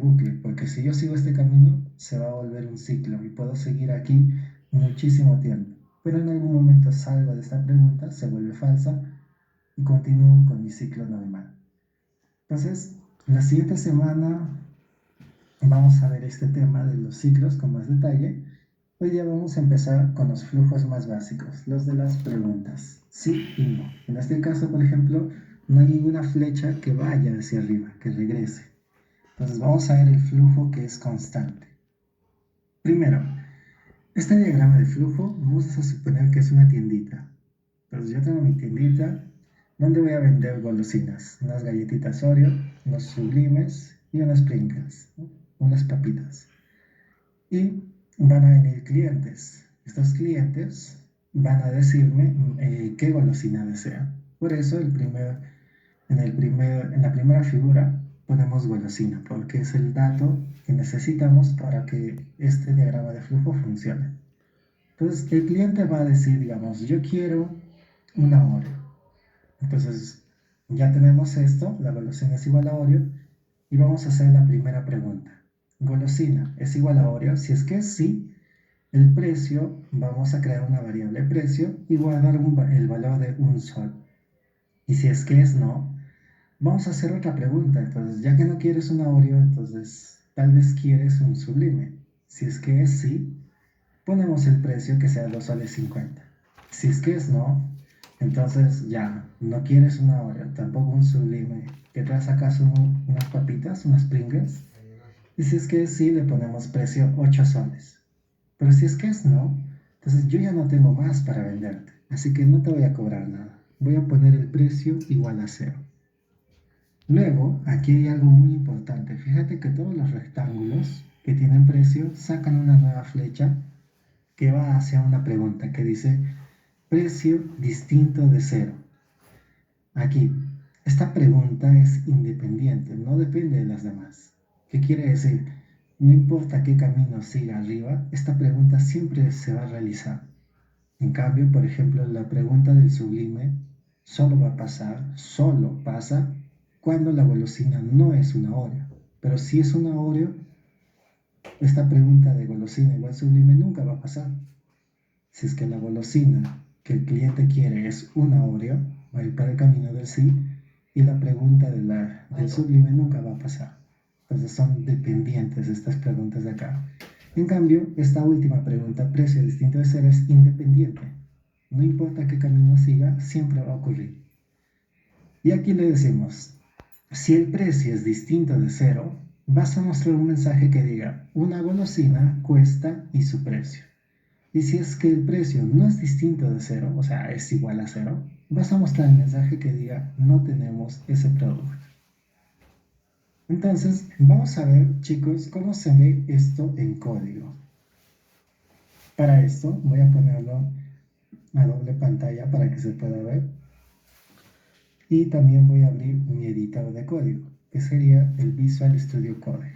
bucle, porque si yo sigo este camino, se va a volver un ciclo y puedo seguir aquí muchísimo tiempo. Pero en algún momento salgo de esta pregunta, se vuelve falsa y continúo con mi ciclo normal. Entonces, la siguiente semana vamos a ver este tema de los ciclos con más detalle. Hoy día vamos a empezar con los flujos más básicos, los de las preguntas, sí y no. En este caso, por ejemplo, no hay ninguna flecha que vaya hacia arriba, que regrese. Entonces vamos a ver el flujo que es constante. Primero, este diagrama de flujo vamos a suponer que es una tiendita. Entonces yo tengo mi tiendita donde voy a vender golosinas, unas galletitas Oreo, unos sublimes y unas Pringles, ¿no? Unas papitas. Y van a venir clientes. Estos clientes van a decirme qué golosina desean. Por eso en la primera figura ponemos golosina, porque es el dato que necesitamos para que este diagrama de flujo funcione. Entonces el cliente va a decir, digamos, yo quiero una Oreo. Entonces ya tenemos esto, la golosina es igual a Oreo, y vamos a hacer la primera pregunta. ¿Golosina es igual a Oreo? Si es que sí, el precio, vamos a crear una variable precio y guardar el valor de un sol. Y si es que es no, vamos a hacer otra pregunta. Entonces, ya que no quieres una Oreo, entonces tal vez quieres un sublime. Si es que es sí, ponemos el precio que sea 2 soles 50. Si es que es no, entonces ya no quieres una Oreo, tampoco un sublime. ¿Querrás acaso unas papitas, unas Pringles? Y si es que es sí, le ponemos precio 8 soles. Pero si es que es no, entonces yo ya no tengo más para venderte. Así que no te voy a cobrar nada. Voy a poner el precio igual a 0. Luego, aquí hay algo muy importante. Fíjate que todos los rectángulos que tienen precio sacan una nueva flecha que va hacia una pregunta que dice precio distinto de 0. Aquí, esta pregunta es independiente, no depende de las demás. ¿Qué quiere decir? No importa qué camino siga arriba, esta pregunta siempre se va a realizar. En cambio, por ejemplo, la pregunta del sublime solo va a pasar, solo pasa cuando la golosina no es una Oreo. Pero si es una Oreo, esta pregunta de golosina igual sublime nunca va a pasar. Si es que la golosina que el cliente quiere es una Oreo, va a ir para el camino del sí, y la pregunta del sublime nunca va a pasar. Entonces son dependientes estas preguntas de acá. En cambio, esta última pregunta, precio distinto de 0, es independiente. No importa qué camino siga, siempre va a ocurrir. Y aquí le decimos, si el precio es distinto de 0, vas a mostrar un mensaje que diga, una golosina cuesta y su precio. Y si es que el precio no es distinto de 0, o sea, es igual a 0, vas a mostrar el mensaje que diga, no tenemos ese producto. Entonces, vamos a ver, chicos, cómo se ve esto en código. Para esto, voy a ponerlo a doble pantalla para que se pueda ver. Y también voy a abrir mi editor de código, que sería el Visual Studio Code.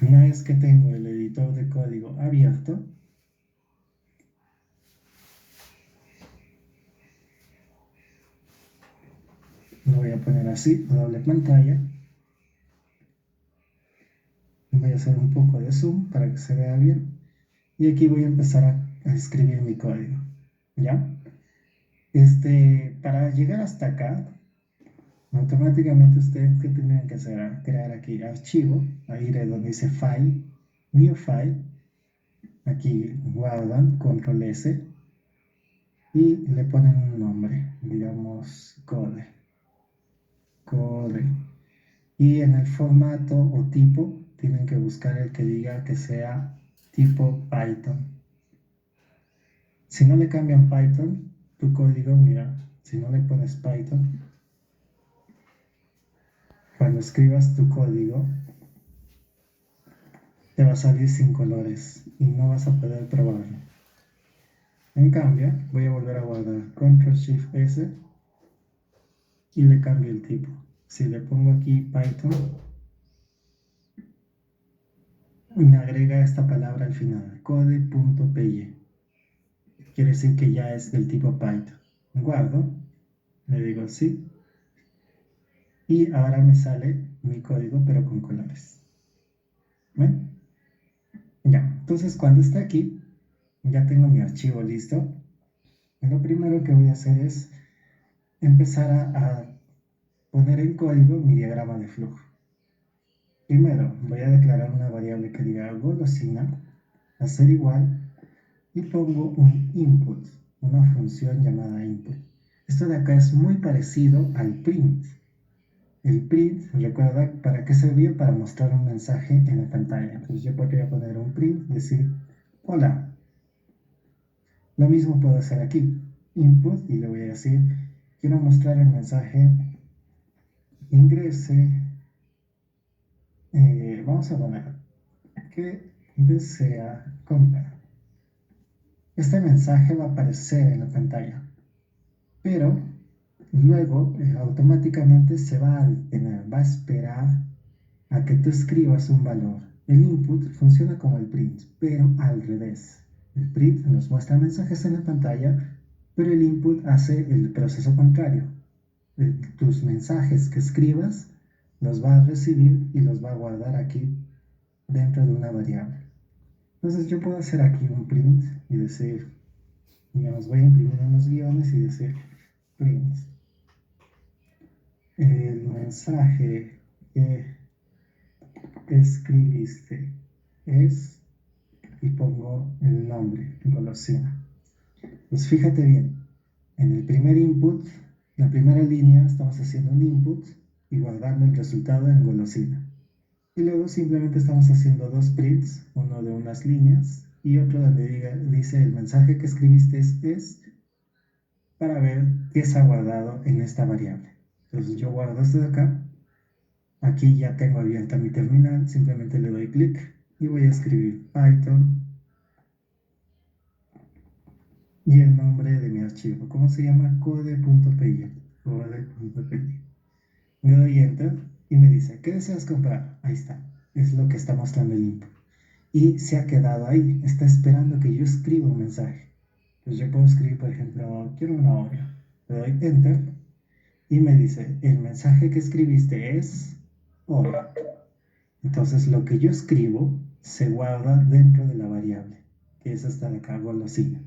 Una vez que tengo el editor de código abierto, lo voy a poner así, a doble pantalla. Voy a hacer un poco de zoom para que se vea bien. Y aquí voy a empezar a escribir mi código. ¿Ya? Para llegar hasta acá, automáticamente ustedes, ¿qué tendrían que hacer? Crear aquí archivo, ahí de donde dice File, New File. Aquí guardan, Control S, y le ponen un nombre, digamos code. Y en el formato o tipo, tienen que buscar el que diga que sea tipo Python. Si no le cambian Python, tu código, mira, si no le pones Python, cuando escribas tu código, te va a salir sin colores y no vas a poder probarlo. En cambio, voy a volver a guardar Ctrl Shift S y le cambio el tipo. Si le pongo aquí Python, me agrega esta palabra al final, code.py. Quiere decir que ya es del tipo Python. Guardo, le digo sí, Y ahora me sale mi código, pero con colores. ¿Ven? Ya, entonces cuando esté aquí, ya tengo mi archivo listo. Y lo primero que voy a hacer es empezar a poner en código mi diagrama de flujo. Primero voy a declarar una variable que diga golosina, hacer igual, y pongo un input, una función llamada input. Esto de acá es muy parecido al print. El print, recuerda, ¿para qué servía? Para mostrar un mensaje en la pantalla. Entonces yo podría poner un print, decir, hola. Lo mismo puedo hacer aquí, input, y le voy a decir, quiero mostrar el mensaje, ingrese, vamos a poner, que desea comprar. Este mensaje va a aparecer en la pantalla, pero luego automáticamente se va a detener, va a esperar a que tú escribas un valor. El input funciona como el print, pero al revés. El print nos muestra mensajes en la pantalla, pero el input hace el proceso contrario. Tus mensajes que escribas los va a recibir y los va a guardar aquí dentro de una variable. Entonces yo puedo hacer aquí un print y decir, digamos, voy a imprimir unos guiones y decir print. El mensaje que escribiste es, y pongo el nombre, golosina. Pues fíjate bien, en el primer input, la primera línea, estamos haciendo un input y guardando el resultado en golosina. Y luego simplemente estamos haciendo dos prints, uno de unas líneas y otro donde dice el mensaje que escribiste es para ver qué se ha guardado en esta variable. Entonces yo guardo esto de acá. Aquí ya tengo abierta mi terminal, simplemente le doy clic y voy a escribir Python y el nombre de mi archivo. ¿Cómo se llama? Code.py. Code.py. Le doy Enter y me dice, ¿qué deseas comprar? Ahí está. Es lo que está mostrando el input. Y se ha quedado ahí. Está esperando que yo escriba un mensaje. Pues yo puedo escribir, por ejemplo, quiero una Oreo. Le doy Enter y me dice, el mensaje que escribiste es Oreo. Entonces lo que yo escribo se guarda dentro de la variable, que es esta de acá, golosina.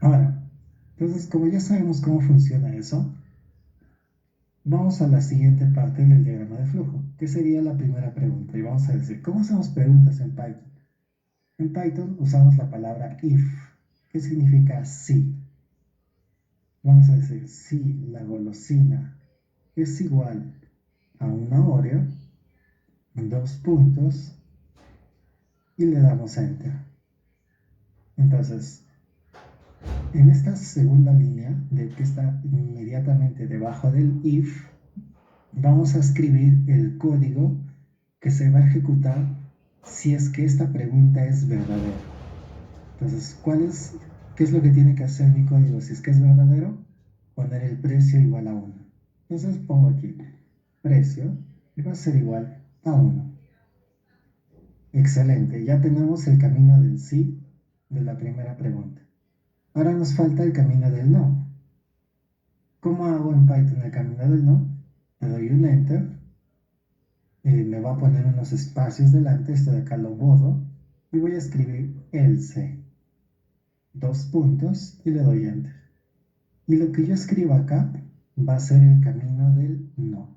Ahora, entonces como ya sabemos cómo funciona eso, vamos a la siguiente parte del diagrama de flujo, que sería la primera pregunta. Y vamos a decir, ¿cómo hacemos preguntas en Python? En Python usamos la palabra if, que significa si. Vamos a decir, si la golosina es igual a una Oreo, dos puntos, y le damos a Enter. Entonces, en esta segunda línea, de que está inmediatamente debajo del if, vamos a escribir el código que se va a ejecutar si es que esta pregunta es verdadera. Entonces, ¿qué es lo que tiene que hacer mi código? Si es que es verdadero, poner el precio igual a 1. Entonces pongo aquí, precio va a ser igual a 1. Excelente, ya tenemos el camino del sí de la primera pregunta. Ahora nos falta el camino del no. ¿Cómo hago en Python el camino del no? Le doy un Enter, me va a poner unos espacios delante, esto de acá lo borro, y voy a escribir else, dos puntos, y le doy Enter. Y lo que yo escriba acá va a ser el camino del no.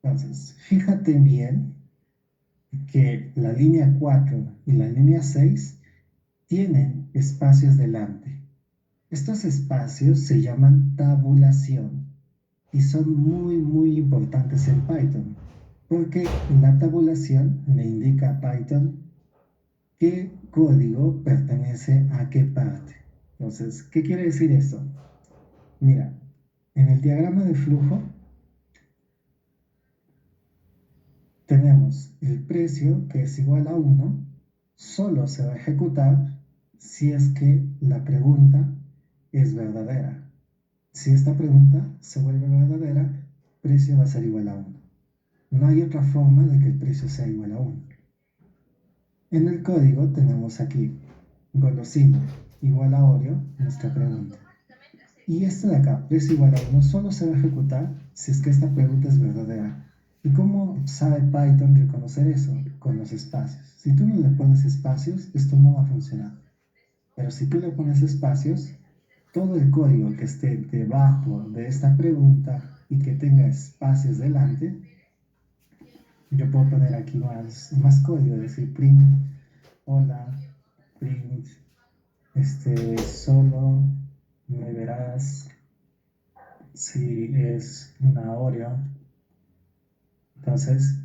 Entonces, fíjate bien que la línea 4 y la línea 6 tienen espacios delante. Estos espacios se llaman tabulación y son muy importantes en Python, porque la tabulación le indica a Python qué código pertenece a qué parte. Entonces, ¿qué quiere decir esto? Mira, en el diagrama de flujo tenemos el precio que es igual a 1, solo se va a ejecutar si es que la pregunta es verdadera. Si esta pregunta se vuelve verdadera, precio va a ser igual a 1. No hay otra forma de que el precio sea igual a 1. En el código tenemos aquí golosina igual a Oreo, nuestra pregunta. Y esto de acá, precio igual a 1, solo se va a ejecutar si es que esta pregunta es verdadera. ¿Y cómo sabe Python reconocer eso? Con los espacios. Si tú no le pones espacios, esto no va a funcionar. Pero si tú le pones espacios, todo el código que esté debajo de esta pregunta y que tenga espacios delante, yo puedo poner aquí más código, decir print, hola, print, solo me verás si es una Oreo. Entonces,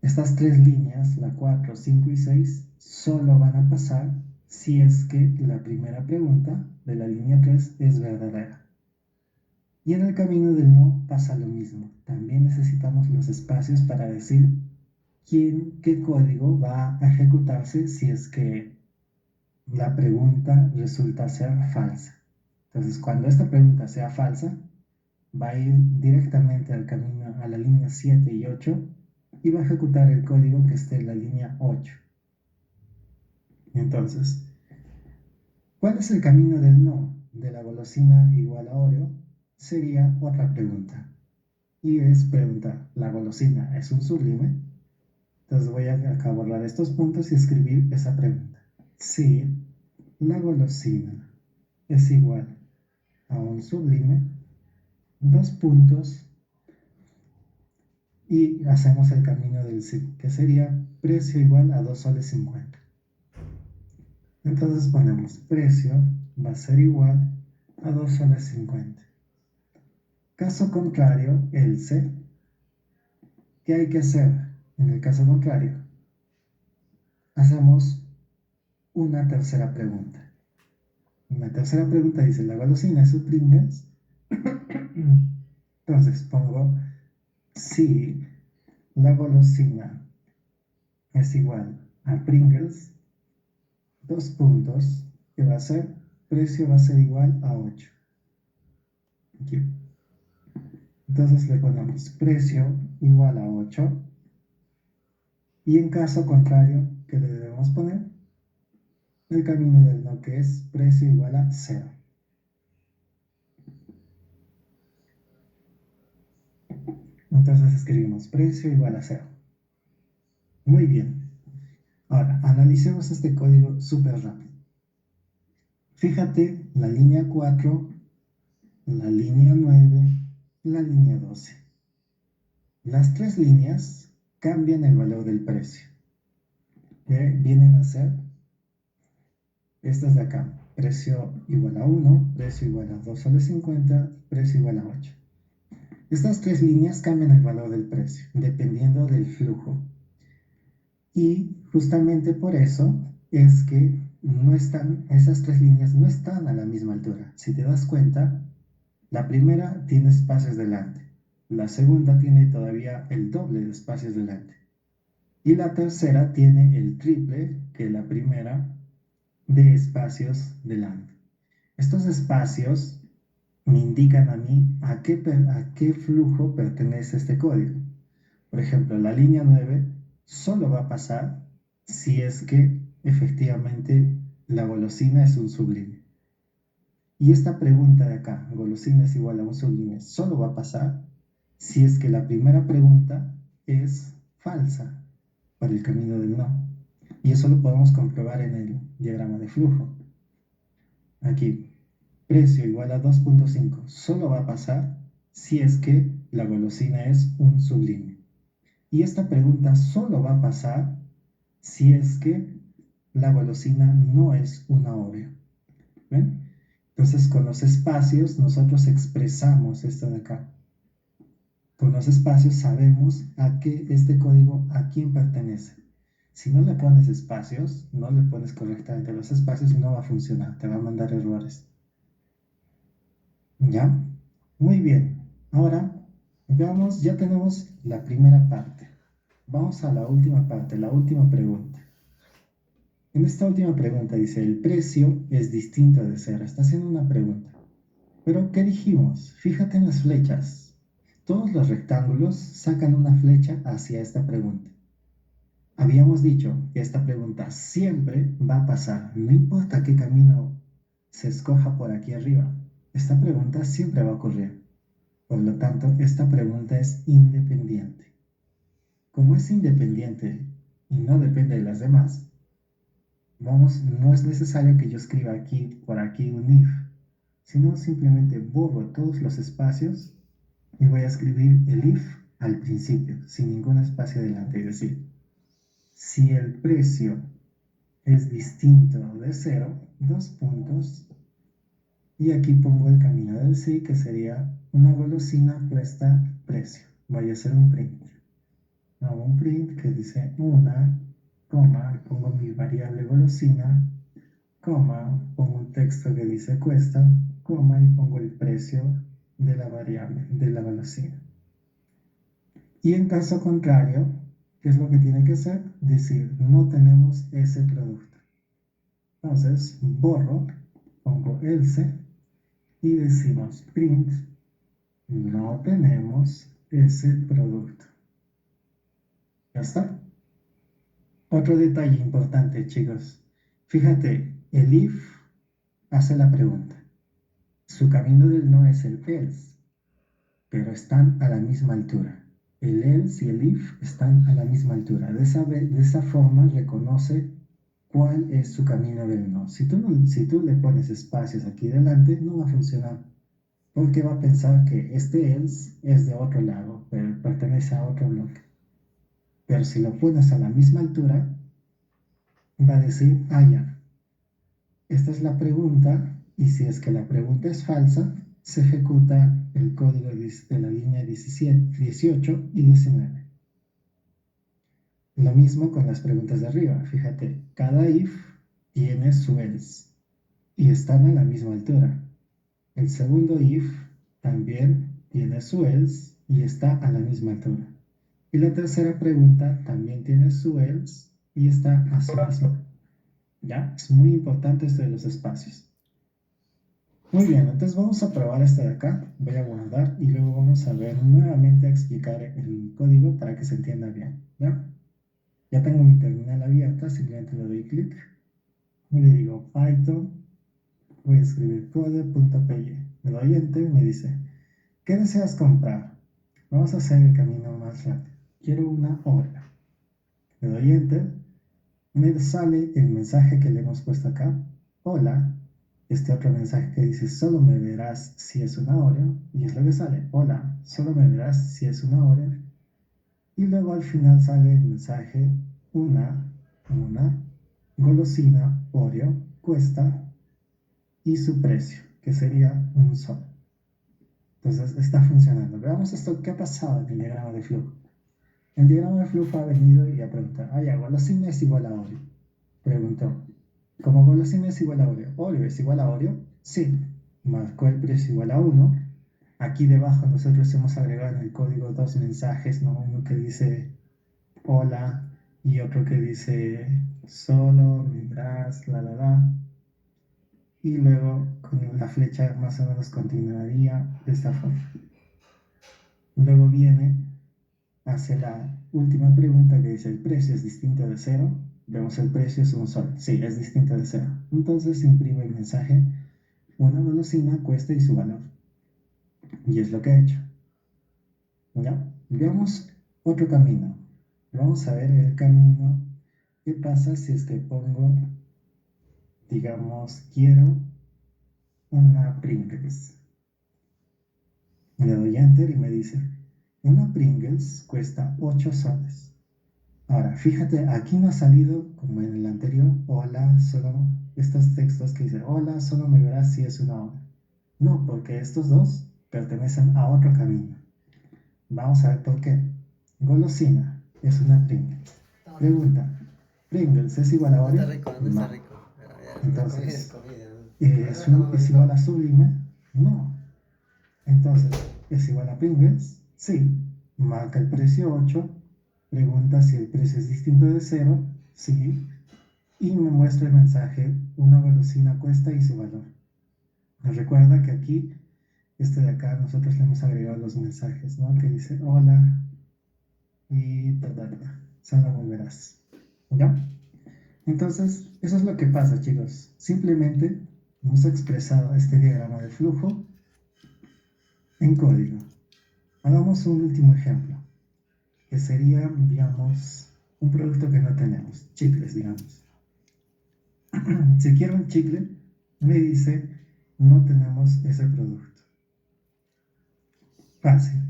estas tres líneas, la 4, 5 y 6, solo van a pasar si es que la primera pregunta de la línea 3 es verdadera. Y en el camino del no pasa lo mismo. También necesitamos los espacios para decir qué código va a ejecutarse si es que la pregunta resulta ser falsa. Entonces, cuando esta pregunta sea falsa, va a ir directamente al camino a la línea 7 y 8 y va a ejecutar el código que esté en la línea 8. Entonces, ¿cuál es el camino del no de la golosina igual a Oreo? Sería otra pregunta. Y es preguntar, ¿la golosina es un sublime? Entonces voy a acá borrar estos puntos y escribir esa pregunta. Si la golosina es igual a un sublime, dos puntos, y hacemos el camino del sí, que sería precio igual a 2 soles 50. Entonces ponemos precio va a ser igual a 2 soles 50. Caso contrario, el C. ¿Qué hay que hacer en el caso contrario? Hacemos una tercera pregunta. La tercera pregunta dice, ¿la golosina es un Pringles? Entonces pongo, si la golosina es igual a Pringles, dos puntos, que va a ser, precio va a ser igual a 8. Aquí. Entonces le ponemos precio igual a 8. Y en caso contrario, ¿qué le debemos poner? El camino del no, que es precio igual a 0. Entonces escribimos precio igual a 0. Muy bien. Ahora, analicemos este código súper rápido. Fíjate la línea 4, la línea 9, la línea 12. Las tres líneas cambian el valor del precio. Vienen a ser estas de acá. Precio igual a 1, precio igual a 2 soles 50, precio igual a 8. Estas tres líneas cambian el valor del precio, dependiendo del flujo. Y justamente por eso es que esas tres líneas no están a la misma altura. Si te das cuenta, la primera tiene espacios delante, la segunda tiene todavía el doble de espacios delante y la tercera tiene el triple que la primera de espacios delante. Estos espacios me indican a mí a qué flujo pertenece este código. Por ejemplo, la línea 9 solo va a pasar si es que efectivamente la golosina es un sublime. Y esta pregunta de acá, golosina es igual a un sublime, solo va a pasar si es que la primera pregunta es falsa para el camino del no. Y eso lo podemos comprobar en el diagrama de flujo. Aquí, precio igual a 2.5 solo va a pasar si es que la golosina es un sublime. Y esta pregunta solo va a pasar si es que la golosina no es una Oreo. ¿Ven? Entonces, con los espacios nosotros expresamos esto de acá. Con los espacios sabemos a qué este código a quién pertenece. Si no le pones espacios, no le pones correctamente los espacios, no va a funcionar, te va a mandar errores. ¿Ya? Muy bien. Ahora, veamos, ya tenemos la primera parte. Vamos a la última parte, la última pregunta. En esta última pregunta dice, el precio es distinto de 0. Está haciendo una pregunta. Pero, ¿qué dijimos? Fíjate en las flechas. Todos los rectángulos sacan una flecha hacia esta pregunta. Habíamos dicho que esta pregunta siempre va a pasar, no importa qué camino se escoja por aquí arriba. esta pregunta siempre va a ocurrir. Por lo tanto, esta pregunta es independiente. Como es independiente y no depende de las demás, no es necesario que yo escriba aquí, por aquí, un if, sino simplemente borro todos los espacios y voy a escribir el if al principio, sin ningún espacio delante. Es decir, si el precio es distinto de cero, dos puntos, y aquí pongo el camino del sí, que sería una golosina cuesta precio. Voy a hacer un print. Hago un print que dice una, coma, pongo mi variable golosina, coma, pongo un texto que dice cuesta, coma, y pongo el precio de la variable, de la golosina. Y en caso contrario, ¿qué es lo que tiene que hacer? Decir, no tenemos ese producto. Entonces, borro, pongo else, y decimos print, no tenemos ese producto. ¿Ya está? Otro detalle importante, chicos. Fíjate, el if hace la pregunta. Su camino del no es el else, pero están a la misma altura. El else y el if están a la misma altura. De esa forma reconoce cuál es su camino del no. Si tú le pones espacios aquí delante, no va a funcionar. Porque va a pensar que este else es de otro lado, pero pertenece a otro bloque. Pero si lo pones a la misma altura, va a decir, ya, esta es la pregunta, y si es que la pregunta es falsa, se ejecuta el código de la línea 17, 18 y 19. Lo mismo con las preguntas de arriba. Fíjate, cada if tiene su else y están a la misma altura. El segundo if también tiene su else y está a la misma altura. Y la tercera pregunta también tiene su else y está a su misma. ¿Ya? Es muy importante esto de los espacios. Muy bien, entonces vamos a probar este de acá. Voy a guardar y luego vamos a ver nuevamente a explicar el código para que se entienda bien. ¿Ya? Ya tengo mi terminal abierta, simplemente le doy clic. Y le digo Python. Voy a escribir code.py. Le doy enter y me dice, ¿qué deseas comprar? Vamos a hacer el camino más rápido. Quiero una hora. Le doy enter. Me sale el mensaje que le hemos puesto acá. Hola. Este otro mensaje que dice, solo me verás si es una hora. Y es lo que sale. Hola, solo me verás si es una hora. Y luego al final sale el mensaje, una golosina Oreo cuesta y su precio, que sería un sol. Entonces está funcionando. Veamos esto, ¿qué ha pasado en el diagrama de flujo? El diagrama de flujo ha venido y ha preguntado, golosina es igual a Oreo. Preguntó, ¿cómo golosina es igual a Oreo? ¿Oreo es igual a Oreo? Sí. Marcó el precio igual a 1. Aquí debajo nosotros hemos agregado en el código dos mensajes, ¿no? Uno que dice hola y otro que dice solo, mientras, y luego con la flecha más o menos continuaría de esta forma. Luego viene, hace la última pregunta que dice, ¿el precio es distinto de cero? Vemos el precio es un sol. Sí, es distinto de cero. Entonces imprime el mensaje, una golosina cuesta y su valor. Y es lo que he hecho. ¿Ya? Veamos otro camino. Vamos a ver el camino. ¿Qué pasa si es que pongo, digamos, quiero una Pringles? Le doy enter y me dice, una Pringles cuesta 8 soles. Ahora, fíjate, aquí no ha salido, como en el anterior, hola, solo estos textos que dicen, hola, solo me verás si es una hora. No, porque estos dos pertenecen a otro camino. Vamos a ver por qué. Golosina es una Pringles. Pregunta, ¿Pringles es igual a Oreo? No está rico, no está rico. Entonces, Comida. ¿es igual a Sublime? No. Entonces, ¿es igual a Pringles? Sí. Marca el precio 8. Pregunta si el precio es distinto de 0. Sí. Y me muestra el mensaje, una golosina cuesta y su valor. Nos recuerda que aquí, este de acá, nosotros le hemos agregado los mensajes, ¿no? Que dice, hola, y solo volverás. ¿Ya? Entonces, eso es lo que pasa, chicos. Simplemente hemos expresado este diagrama de flujo En código. Hagamos un último ejemplo, que sería, digamos, un producto que no tenemos, chicles, digamos. Si quiero un chicle, me dice, no tenemos ese producto. Fácil.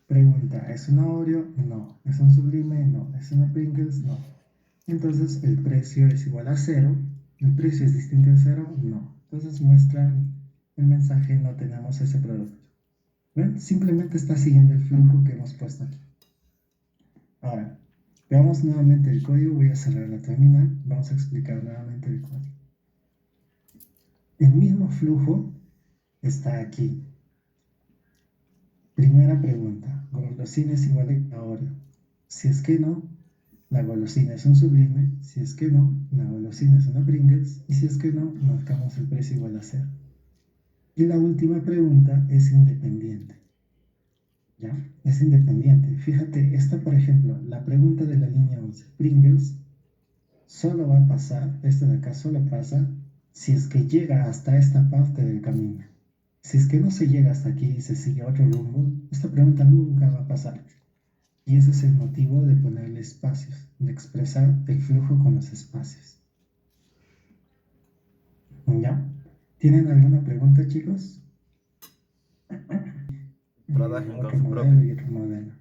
Pregunta, ¿es un Oreo? No. ¿Es un Sublime? No. ¿Es una Pringles? No. Entonces, ¿el precio es igual a cero? ¿El precio es distinto de cero? No. Entonces muestra el mensaje, no tenemos ese producto. ¿Ven? Simplemente está siguiendo el flujo que hemos puesto aquí. Ahora, veamos nuevamente el código. Voy a cerrar la terminal. Vamos a explicar nuevamente el código. El mismo flujo está aquí. Primera pregunta, ¿golosina es igual a Oreo? Si es que no, la golosina es un Sublime. Si es que no, la golosina es una Pringles. Y si es que no, marcamos el precio igual a cero. Y la última pregunta es independiente. ¿Ya? Es independiente. Fíjate, esta por ejemplo, la pregunta de la línea 11, Pringles, solo va a pasar, esta de acá solo pasa si es que llega hasta esta parte del camino. Si es que no se llega hasta aquí y se sigue otro rumbo, esta pregunta nunca va a pasar. Y ese es el motivo de ponerle espacios, de expresar el flujo con los espacios. ¿Ya? ¿Tienen alguna pregunta, chicos? Trabajen con Otro su modelo propio. y otro modelo.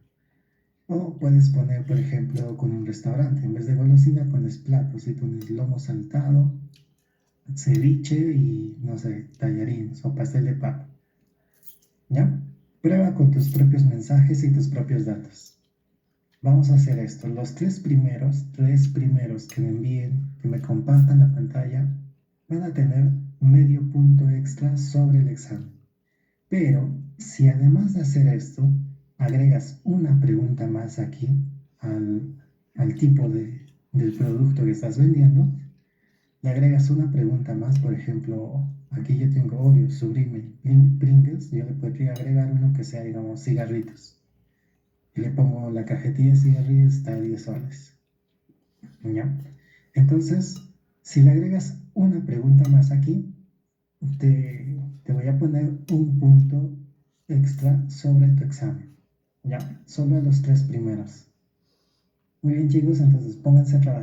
O puedes poner, por ejemplo, con un restaurante, en vez de golosina pones platos y pones lomo saltado, ceviche y, no sé, tallarines o pastel de papa. ¿Ya? Prueba con tus propios mensajes y tus propios datos. Vamos a hacer esto. Los tres primeros que me envíen, que me compartan la pantalla, van a tener medio punto extra sobre el examen. Pero si además de hacer esto, agregas una pregunta más aquí al tipo del producto que estás vendiendo, le agregas una pregunta más, por ejemplo, aquí yo tengo Oreo, Sublime, Pringles, yo le podría agregar uno que sea, digamos, cigarritos. Y le pongo la cajetilla de cigarrillos está a 10 soles. ¿Ya? Entonces, si le agregas una pregunta más aquí, te voy a poner un punto extra sobre tu examen. ¿Ya? Solo a los tres primeros. Muy bien, chicos, entonces pónganse a trabajar.